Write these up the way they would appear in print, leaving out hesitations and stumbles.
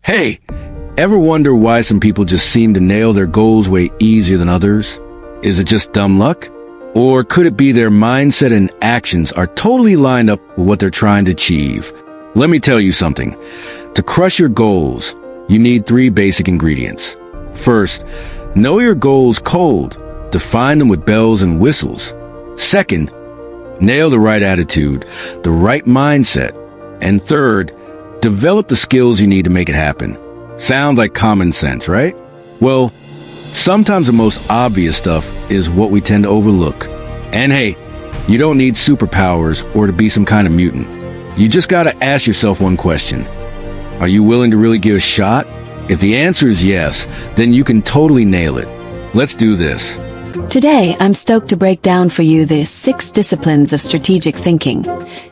Hey, ever wonder why some people just seem to nail their goals way easier than others? Is it just dumb luck? Or could it be their mindset and actions are totally lined up with what they're trying to achieve? Let me tell you something. To crush your goals, you need 3 basic ingredients. First, know your goals cold. Define them with bells and whistles. Second, nail the right attitude, the right mindset. And third, develop the skills you need to make it happen. Sound like common sense, right? Well, sometimes the most obvious stuff is what we tend to overlook. And hey, you don't need superpowers or to be some kind of mutant. You just gotta ask yourself one question. Are you willing to really give a shot? If the answer is yes, then you can totally nail it. Let's do this. Today, I'm stoked to break down for you the 6 disciplines of strategic thinking.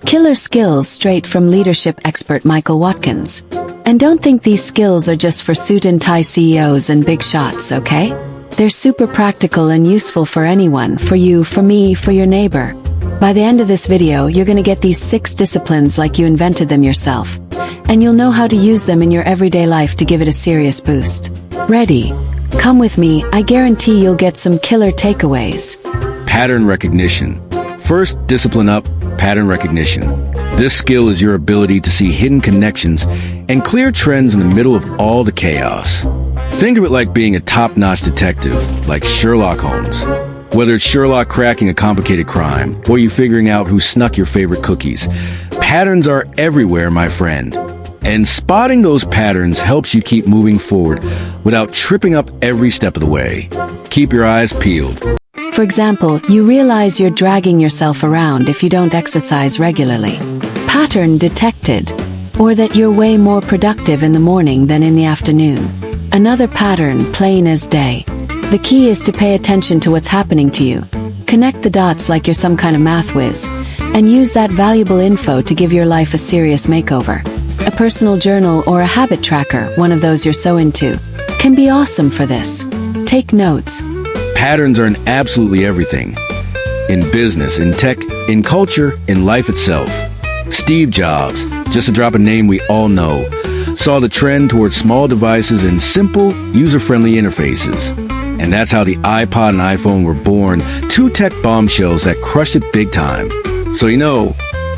Killer skills straight from leadership expert Michael Watkins. And don't think these skills are just for suit and tie CEOs and big shots, okay? They're super practical and useful for anyone, for you, for me, for your neighbor. By the end of this video, you're gonna get these 6 disciplines like you invented them yourself. And you'll know how to use them in your everyday life to give it a serious boost. Ready? Come with me, I guarantee you'll get some killer takeaways. Pattern recognition. First discipline up, pattern recognition. This skill is your ability to see hidden connections and clear trends in the middle of all the chaos. Think of it like being a top-notch detective, like Sherlock Holmes. Whether it's Sherlock cracking a complicated crime, or you figuring out who snuck your favorite cookies, patterns are everywhere, my friend. And spotting those patterns helps you keep moving forward without tripping up every step of the way. Keep your eyes peeled. For example, you realize you're dragging yourself around if you don't exercise regularly. Pattern detected. Or that you're way more productive in the morning than in the afternoon. Another pattern, plain as day. The key is to pay attention to what's happening to you. Connect the dots like you're some kind of math whiz. And use that valuable info to give your life a serious makeover. A personal journal or a habit tracker, one of those you're so into, can be awesome for this. Take notes. Patterns are in absolutely everything. In business, in tech, in culture, in life itself. Steve Jobs, just to drop a name we all know, saw the trend towards small devices and simple, user-friendly interfaces. And that's how the iPod and iPhone were born, 2 tech bombshells that crushed it big time. So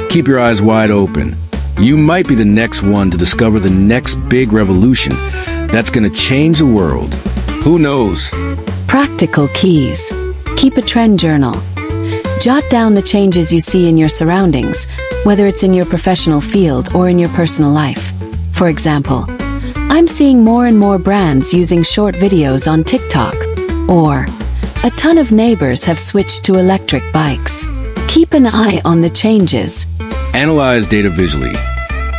keep your eyes wide open. You might be the next one to discover the next big revolution that's gonna change the world. Who knows? Practical keys. Keep a trend journal. Jot down the changes you see in your surroundings, whether it's in your professional field or in your personal life. For example, I'm seeing more and more brands using short videos on TikTok. Or, a ton of neighbors have switched to electric bikes. Keep an eye on the changes. Analyze data visually.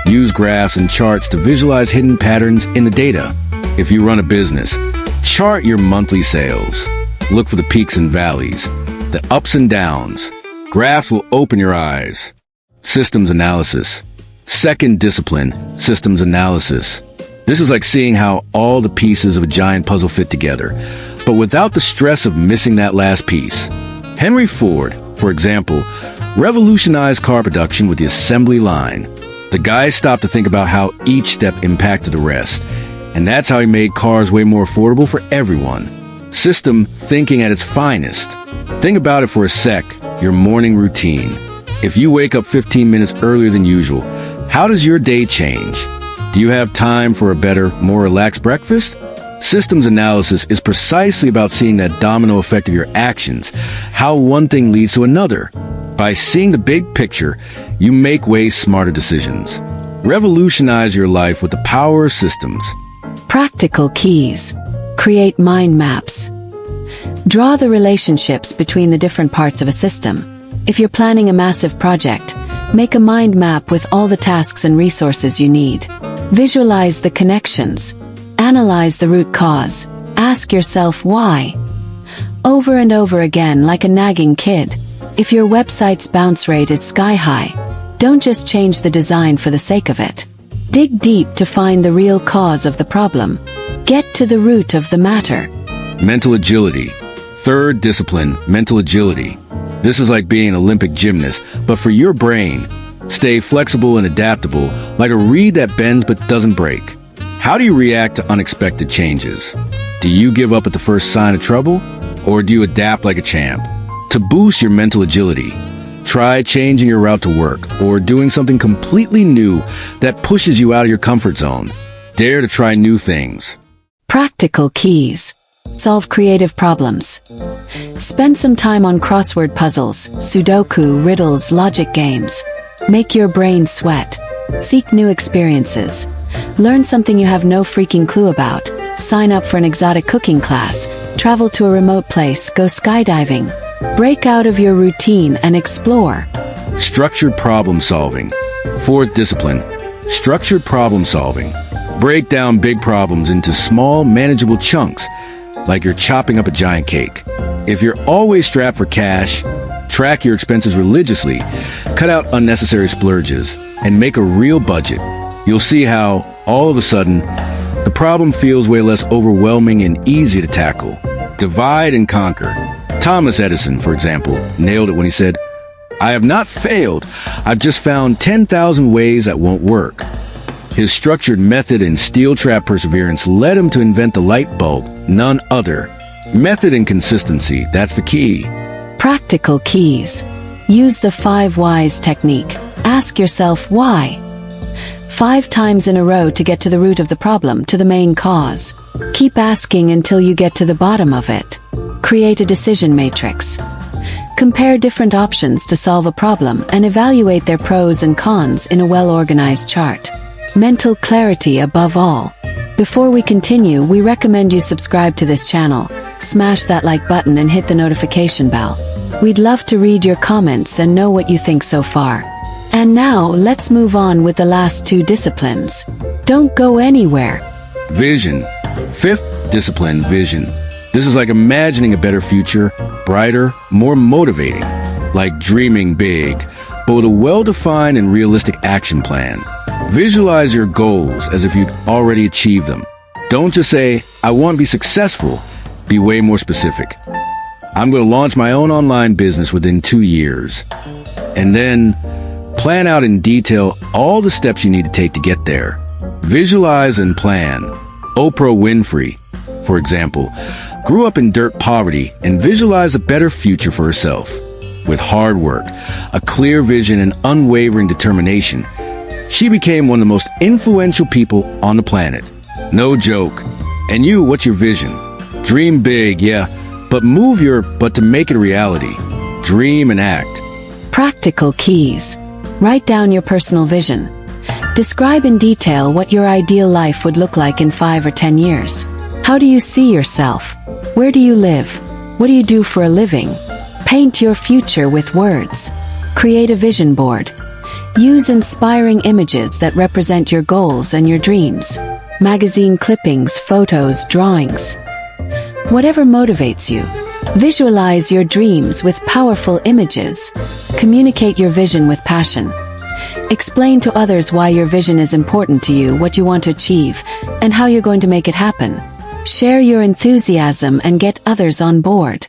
Use graphs and charts to visualize hidden patterns in the data. If you run a business, chart your monthly sales. Look for the peaks and valleys, the ups and downs. Graphs will open your eyes. Systems analysis. Second discipline, systems analysis. This is like seeing how all the pieces of a giant puzzle fit together, but without the stress of missing that last piece. Henry Ford, for example, revolutionized car production with the assembly line. The guy stopped to think about how each step impacted the rest, and that's how he made cars way more affordable for everyone. System thinking at its finest. Think about it for a sec, your morning routine. If you wake up 15 minutes earlier than usual, how does your day change? Do you have time for a better, more relaxed breakfast? Systems analysis is precisely about seeing that domino effect of your actions, how one thing leads to another. By seeing the big picture, you make way smarter decisions. Revolutionize your life with the power of systems. Practical keys. Create mind maps. Draw the relationships between the different parts of a system. If you're planning a massive project, make a mind map with all the tasks and resources you need. Visualize the connections. Analyze the root cause. Ask yourself why. Over and over again like a nagging kid. If your website's bounce rate is sky high, don't just change the design for the sake of it. Dig deep to find the real cause of the problem. Get to the root of the matter. Mental agility. Third discipline, mental agility. This is like being an Olympic gymnast, but for your brain. Stay flexible and adaptable, like a reed that bends but doesn't break. How do you react to unexpected changes? Do you give up at the first sign of trouble, or do you adapt like a champ? To boost your mental agility, try changing your route to work or doing something completely new that pushes you out of your comfort zone. Dare to try new things. Practical keys. Solve creative problems. Spend some time on crossword puzzles, Sudoku, riddles, logic games. Make your brain sweat. Seek new experiences. Learn something you have no freaking clue about. Sign up for an exotic cooking class. Travel to a remote place. Go skydiving. Break out of your routine and explore. Structured problem solving. Fourth discipline, structured problem solving. Break down big problems into small, manageable chunks, like you're chopping up a giant cake. If you're always strapped for cash, track your expenses religiously, cut out unnecessary splurges, and make a real budget. You'll see how, all of a sudden, the problem feels way less overwhelming and easy to tackle. Divide and conquer. Thomas Edison, for example, nailed it when he said, "I have not failed. I've just found 10,000 ways that won't work." His structured method and steel trap perseverance led him to invent the light bulb, none other. Method and consistency, that's the key. Practical keys. Use the 5 whys technique. Ask yourself why. 5 times in a row to get to the root of the problem, to the main cause. Keep asking until you get to the bottom of it. Create a decision matrix. Compare different options to solve a problem and evaluate their pros and cons in a well-organized chart. Mental clarity above all. Before we continue, we recommend you subscribe to this channel, smash that like button and hit the notification bell. We'd love to read your comments and know what you think so far. And now, let's move on with the last 2 disciplines. Don't go anywhere. Vision. 5th discipline, vision. This is like imagining a better future, brighter, more motivating. Like dreaming big, but with a well-defined and realistic action plan. Visualize your goals as if you'd already achieved them. Don't just say, "I want to be successful." Be way more specific. "I'm going to launch my own online business within 2 years." And then plan out in detail all the steps you need to take to get there. Visualize and plan. Oprah Winfrey, for example, grew up in dirt poverty and visualized a better future for herself. With hard work, a clear vision, and unwavering determination, she became one of the most influential people on the planet. No joke. And you, what's your vision? Dream big, yeah, but to make it a reality. Dream and act. Practical keys. Write down your personal vision. Describe in detail what your ideal life would look like in 5 or 10 years. How do you see yourself? Where do you live? What do you do for a living? Paint your future with words. Create a vision board. Use inspiring images that represent your goals and your dreams. Magazine clippings, photos, drawings. Whatever motivates you. Visualize your dreams with powerful images. Communicate your vision with passion. Explain to others why your vision is important to you, what you want to achieve, and how you're going to make it happen. Share your enthusiasm and get others on board.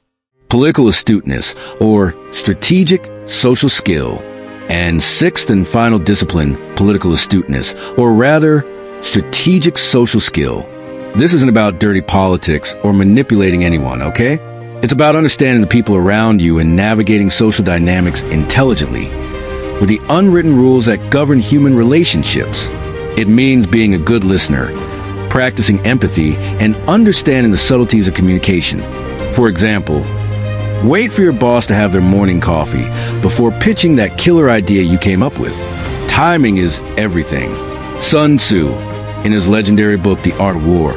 Political astuteness, or strategic social skill. And 6th and final discipline, political astuteness, or rather, strategic social skill. This isn't about dirty politics or manipulating anyone, okay? It's about understanding the people around you and navigating social dynamics intelligently, with the unwritten rules that govern human relationships. It means being a good listener, practicing empathy, and understanding the subtleties of communication. For example, wait for your boss to have their morning coffee before pitching that killer idea you came up with. Timing is everything. Sun Tzu, in his legendary book, The Art of War,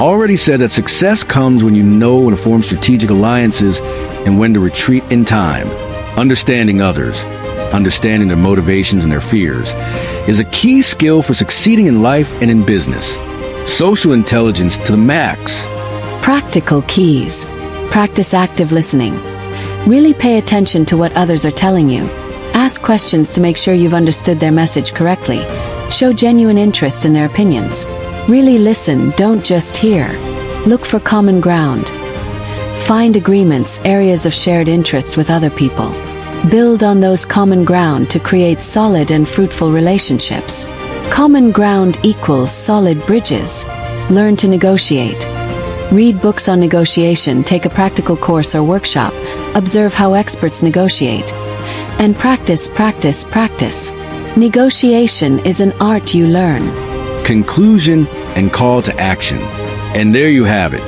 already said that success comes when you know when to form strategic alliances and when to retreat in time. Understanding others, understanding their motivations and their fears, is a key skill for succeeding in life and in business. Social intelligence to the max. Practical keys. Practice active listening. Really pay attention to what others are telling you. Ask questions to make sure you've understood their message correctly. Show genuine interest in their opinions. Really listen, don't just hear. Look for common ground. Find agreements, areas of shared interest with other people. Build on those common ground to create solid and fruitful relationships. Common ground equals solid bridges. Learn to negotiate. Read books on negotiation, take a practical course or workshop, observe how experts negotiate. And practice, practice, practice. Negotiation is an art you learn. Conclusion and call to action. And there you have it.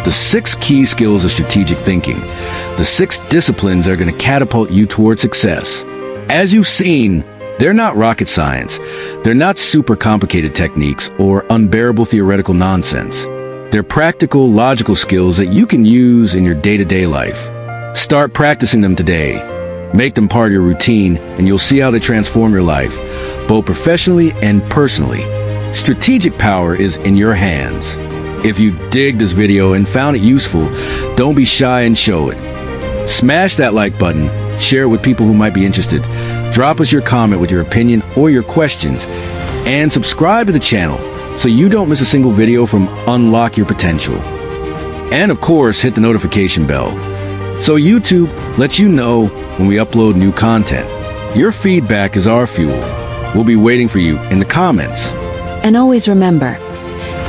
The 6 key skills of strategic thinking. The 6 disciplines that are going to catapult you toward success. As you've seen, they're not rocket science. They're not super complicated techniques or unbearable theoretical nonsense. They're practical, logical skills that you can use in your day-to-day life. Start practicing them today. Make them part of your routine, and you'll see how they transform your life, both professionally and personally. Strategic power is in your hands. If you dig this video and found it useful, don't be shy and show it. Smash that like button, share it with people who might be interested. Drop us your comment with your opinion or your questions, and subscribe to the channel so you don't miss a single video from Unlock Your Potential. And of course, hit the notification bell so YouTube lets you know when we upload new content. Your feedback is our fuel. We'll be waiting for you in the comments. And always remember,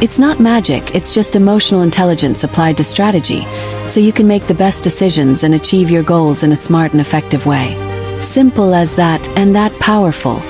it's not magic, it's just emotional intelligence applied to strategy, so you can make the best decisions and achieve your goals in a smart and effective way. Simple as that, and that powerful.